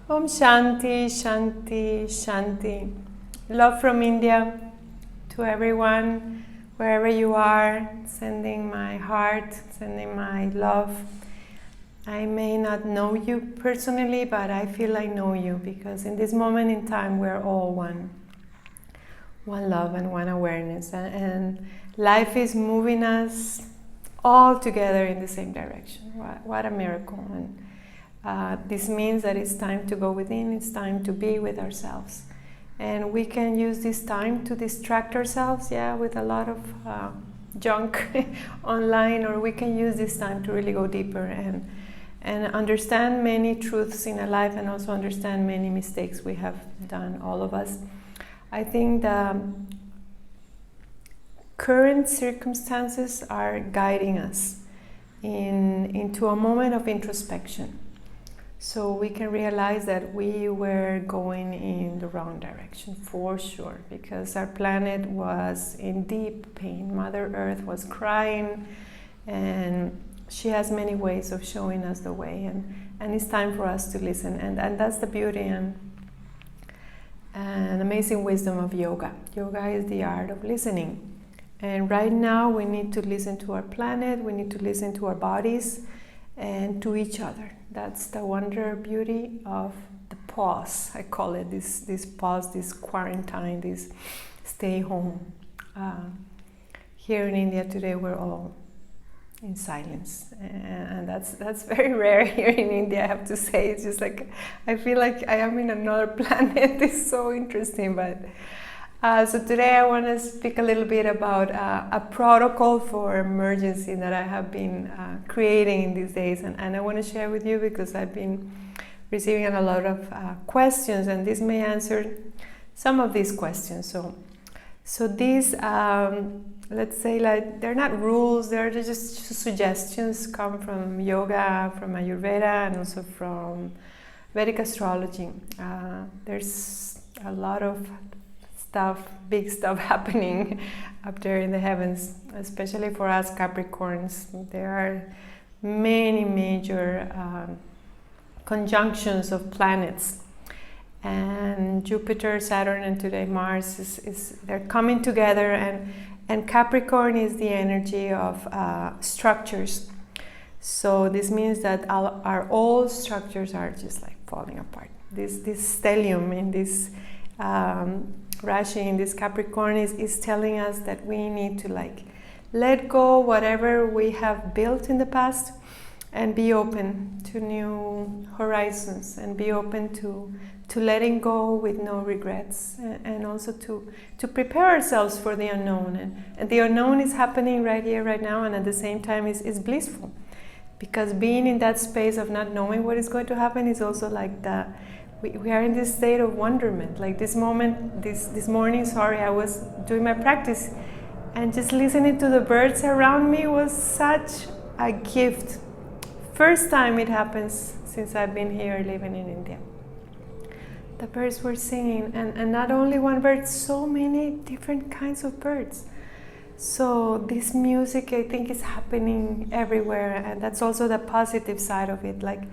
Om Shanti, Shanti, Shanti. Love from India to everyone, wherever you are, sending my heart, sending my love. I may not know you personally, but I feel I know you because in this moment in time we're all one. One love and one awareness. And life is moving us all together in the same direction. What a miracle. And this means that it's time to go within, it's time to be with ourselves. And we can use this time to distract ourselves, with a lot of junk online, or we can use this time to really go deeper and understand many truths in our life and also understand many mistakes we have done, all of us. I think the current circumstances are guiding us into a moment of introspection. So we can realize that we were going in the wrong direction for sure, because our planet was in deep pain. Mother Earth was crying, and she has many ways of showing us the way, and it's time for us to listen. And that's the beauty and amazing wisdom of yoga. Yoga is the art of listening. And right now we need to listen to our planet, we need to listen to our bodies and to each other. That's the wonder, beauty of the pause. I call it this pause, this quarantine, this stay home. Here in India today we're all in silence, and that's very rare here in India, I have to say. It's just like I feel like I am in another planet. It's so interesting. But so today I want to speak a little bit about a protocol for emergency that I have been creating in these days, and I want to share with you because I've been receiving a lot of questions, and this may answer some of these questions. So these, let's say, like, they're not rules, they're just suggestions, come from yoga, from Ayurveda, and also from Vedic astrology. There's a lot of big stuff happening up there in the heavens, especially for us Capricorns. There are many major conjunctions of planets, and Jupiter, Saturn, and today Mars is they're coming together, and Capricorn is the energy of structures. So this means that our old structures are just like falling apart. This stellium in this Rashi in this Capricorn is telling us that we need to let go whatever we have built in the past and be open to new horizons, and be open to letting go with no regrets, and also to prepare ourselves for the unknown. And the unknown is happening right here, right now, and at the same time is blissful, because being in that space of not knowing what is going to happen is also like we are in this state of wonderment. Like this moment, this morning, I was doing my practice, and just listening to the birds around me was such a gift. First time it happens since I've been here living in India. The birds were singing, and not only one bird, so many different kinds of birds. So this music, I think, is happening everywhere, and that's also the positive side of it. Like,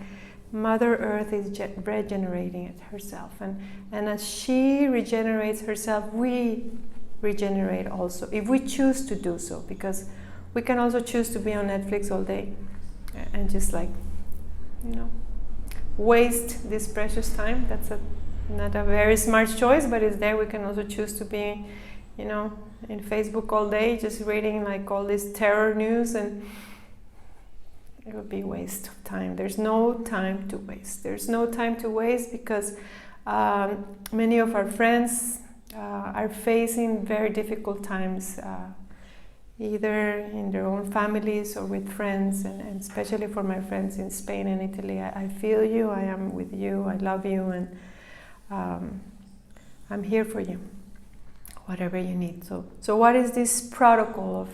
Mother Earth is regenerating herself, and as she regenerates herself, we regenerate also, if we choose to do so, because we can also choose to be on Netflix all day and just waste this precious time. That's not a very smart choice, but it's there. We can also choose to be, in Facebook all day, just reading all this terror news, and it would be a waste of time. There's no time to waste. There's no time to waste because many of our friends are facing very difficult times, either in their own families or with friends, and especially for my friends in Spain and Italy. I feel you, I am with you, I love you, and I'm here for you, whatever you need. So what is this protocol of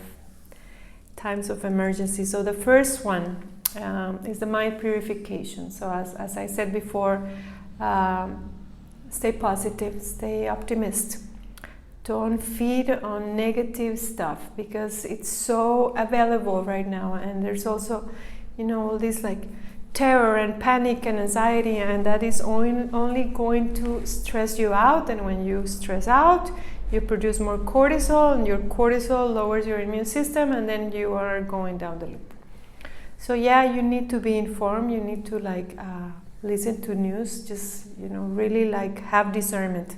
times of emergency? So the first one is the mind purification. So as I said before, stay positive, stay optimist. Don't feed on negative stuff, because it's so available right now, and there's also all these terror and panic and anxiety, and that is only going to stress you out. And when you stress out, you produce more cortisol, and your cortisol lowers your immune system, and then you are going down the loop. So yeah, you need to be informed. You need to listen to news. Just really have discernment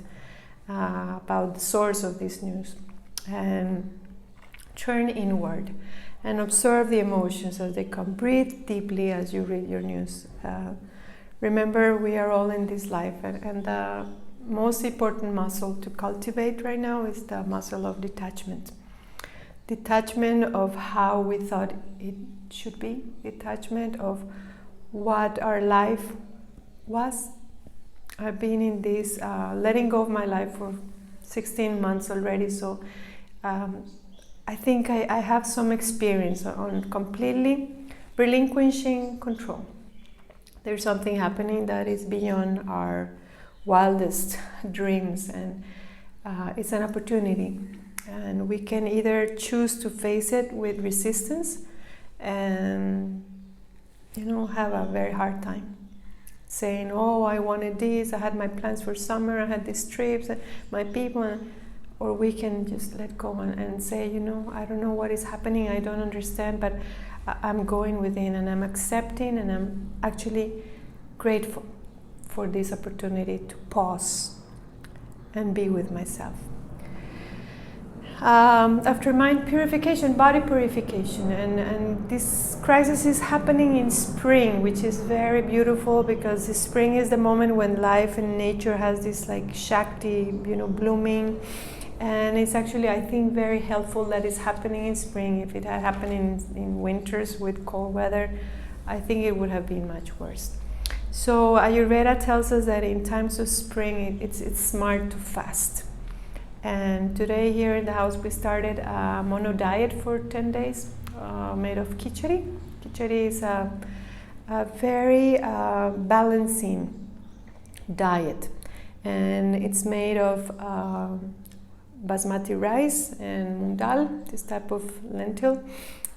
about the source of this news, and turn inward and observe the emotions as they come. Breathe deeply as you read your news. Remember, we are all in this life, and the most important muscle to cultivate right now is the muscle of detachment. Detachment of how we thought it should be. Detachment of what our life was. I've been in this letting go of my life for 16 months already, so I think I have some experience on completely relinquishing control. There's something happening that is beyond our wildest dreams, and it's an opportunity. And we can either choose to face it with resistance and have a very hard time saying, oh, I wanted this, I had my plans for summer, I had these trips, my people. Or we can just let go and say, I don't know what is happening, I don't understand, but I'm going within, and I'm accepting, and I'm actually grateful for this opportunity to pause and be with myself. After mind purification, body purification, and this crisis is happening in spring, which is very beautiful, because the spring is the moment when life and nature has this Shakti, blooming. And it's actually, I think, very helpful that it's happening in spring. If it had happened in winters with cold weather, I think it would have been much worse. So Ayurveda tells us that in times of spring, it's smart to fast. And today here in the house, we started a mono diet for 10 days made of khichdi. Khichdi is a very balancing diet. And it's made of basmati rice and moong dal, this type of lentil,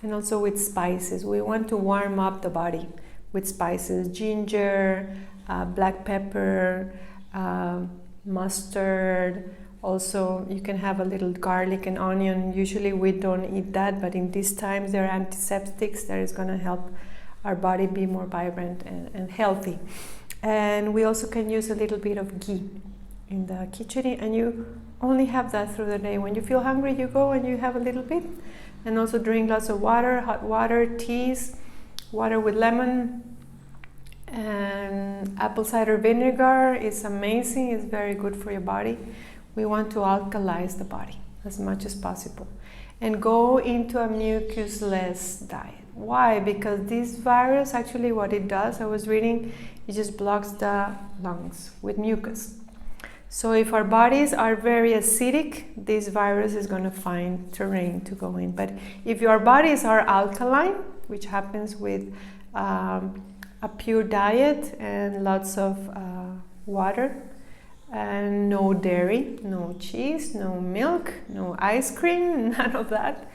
and also with spices. We want to warm up the body with spices, ginger, black pepper, mustard. Also, you can have a little garlic and onion. Usually we don't eat that, but in these times they're antiseptics that is going to help our body be more vibrant and healthy. And we also can use a little bit of ghee in the khichdi, and you only have that through the day. When you feel hungry, you go and you have a little bit. And also drink lots of water, hot water, teas, water with lemon, and apple cider vinegar is amazing. It's very good for your body. We want to alkalize the body as much as possible and go into a mucus-less diet. Why? Because this virus, actually what it does, I was reading, it just blocks the lungs with mucus. So if our bodies are very acidic, this virus is going to find terrain to go in. But if your bodies are alkaline, which happens with a pure diet and lots of water, and no dairy, no cheese, no milk, no ice cream, none of that,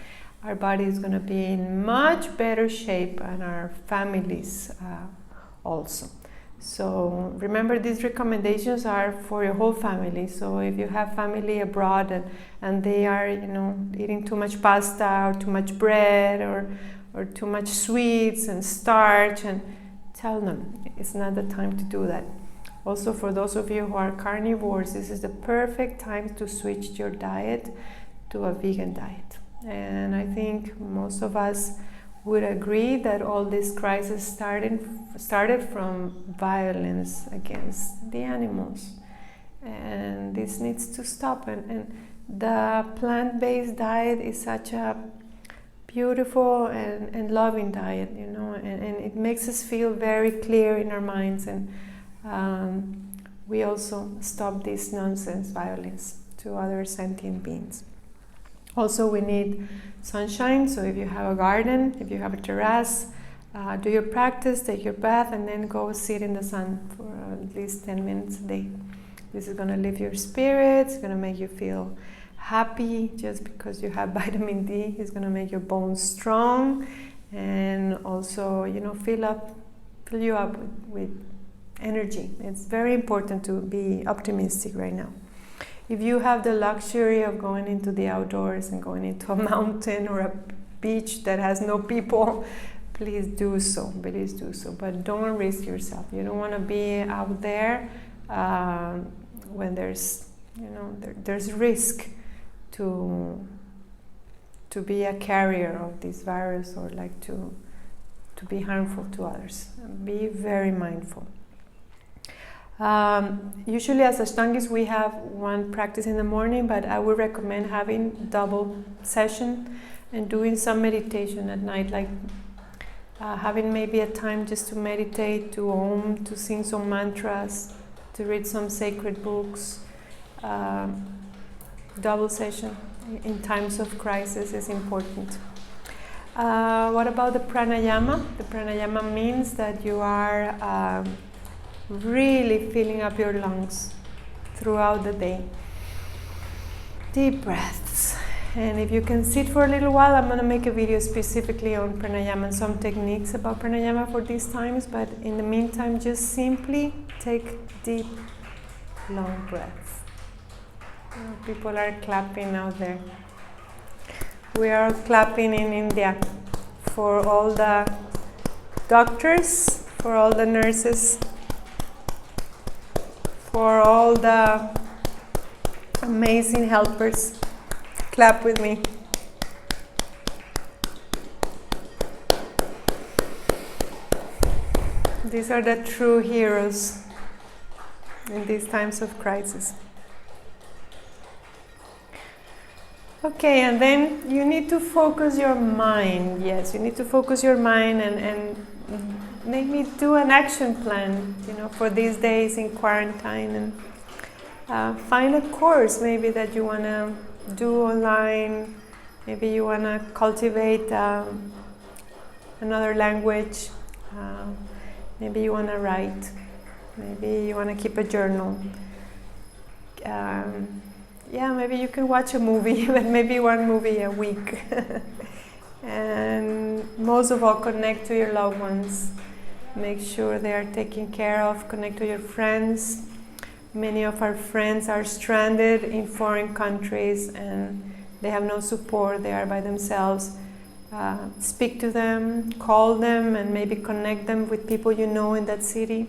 our body is going to be in much better shape, and our families also. So remember, these recommendations are for your whole family. So if you have family abroad and they are, eating too much pasta or too much bread or too much sweets and starch, and tell them it's not the time to do that. Also, for those of you who are carnivores, this is the perfect time to switch your diet to a vegan diet. And I think most of us would agree that all this crisis started from violence against the animals, and this needs to stop. And the plant-based diet is such a beautiful and loving diet, and it makes us feel very clear in our minds, and we also stop this nonsense violence to other sentient beings. Also, we need sunshine, so if you have a garden, if you have a terrace, do your practice, take your bath, and then go sit in the sun for at least 10 minutes a day. This is going to lift your spirits, it's going to make you feel happy just because you have vitamin D. It's going to make your bones strong, and also, fill fill you up with energy. It's very important to be optimistic right now. If you have the luxury of going into the outdoors and going into a mountain or a beach that has no people, please do so. Please do so. But don't risk yourself. You don't want to be out there when there's, there's risk to be a carrier of this virus, or like to be harmful to others. Be very mindful. Usually as Ashtangists we have one practice in the morning, but I would recommend having double session and doing some meditation at night, like having maybe a time just to meditate, to Om, to sing some mantras, to read some sacred books. Double session in times of crisis is important. What about the pranayama? The pranayama means that you are really filling up your lungs throughout the day. Deep breaths. And if you can sit for a little while, I'm going to make a video specifically on pranayama and some techniques about pranayama for these times, but in the meantime, just simply take deep, long breaths. People are clapping out there. We are clapping in India for all the doctors, for all the nurses, for all the amazing helpers. Clap with me. These are the true heroes in these times of crisis. Okay, and then you need to focus your mind. Yes, you need to focus your mind and maybe do an action plan, for these days in quarantine, and find a course maybe that you want to do online. Maybe you want to cultivate another language. Maybe you want to write. Maybe you want to keep a journal. Maybe you can watch a movie, but maybe one movie a week. And most of all, connect to your loved ones. Make sure they are taken care of. Connect to your friends. Many of our friends are stranded in foreign countries and they have no support. They are by themselves. Speak to them, call them, and maybe connect them with people you know in that city.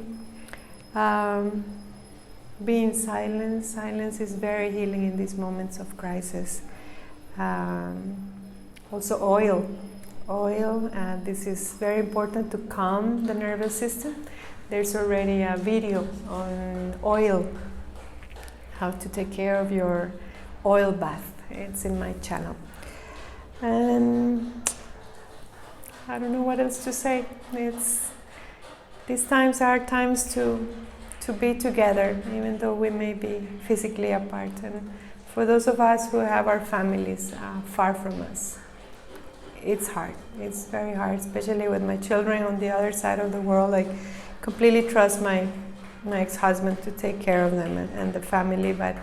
Be in silence. Silence is very healing in these moments of crisis. Also oil. This is very important to calm the nervous system. There's already a video on oil, how to take care of your oil bath. It's in my channel. And I don't know what else to say. These times are times to be together, even though we may be physically apart. And for those of us who have our families far from us, it's hard. It's very hard, especially with my children on the other side of the world. I completely trust my ex-husband to take care of them and the family, but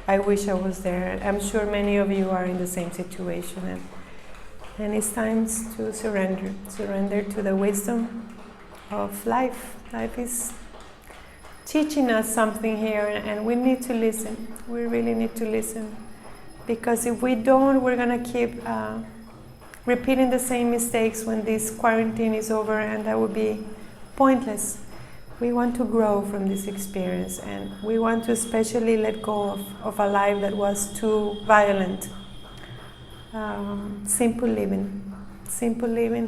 I wish I was there. I'm sure many of you are in the same situation. And it's time to surrender to the wisdom of life. Life is teaching us something here, and we need to listen. We really need to listen, because if we don't, we're going to keep repeating the same mistakes when this quarantine is over, and that would be pointless. We want to grow from this experience, and we want to especially let go of a life that was too violent. Simple living,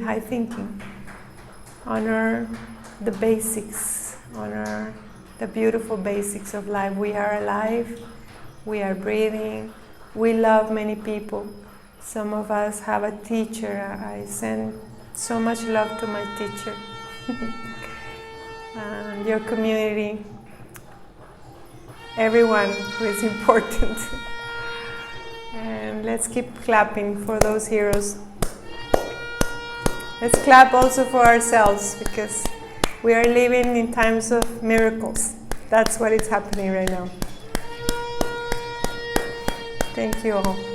high thinking. Honor the basics, honor the beautiful basics of life. We are alive, we are breathing, we love many people. Some of us have a teacher. I send so much love to my teacher. And your community, everyone who is important. And let's keep clapping for those heroes. Let's clap also for ourselves, because we are living in times of miracles. That's what is happening right now. Thank you all.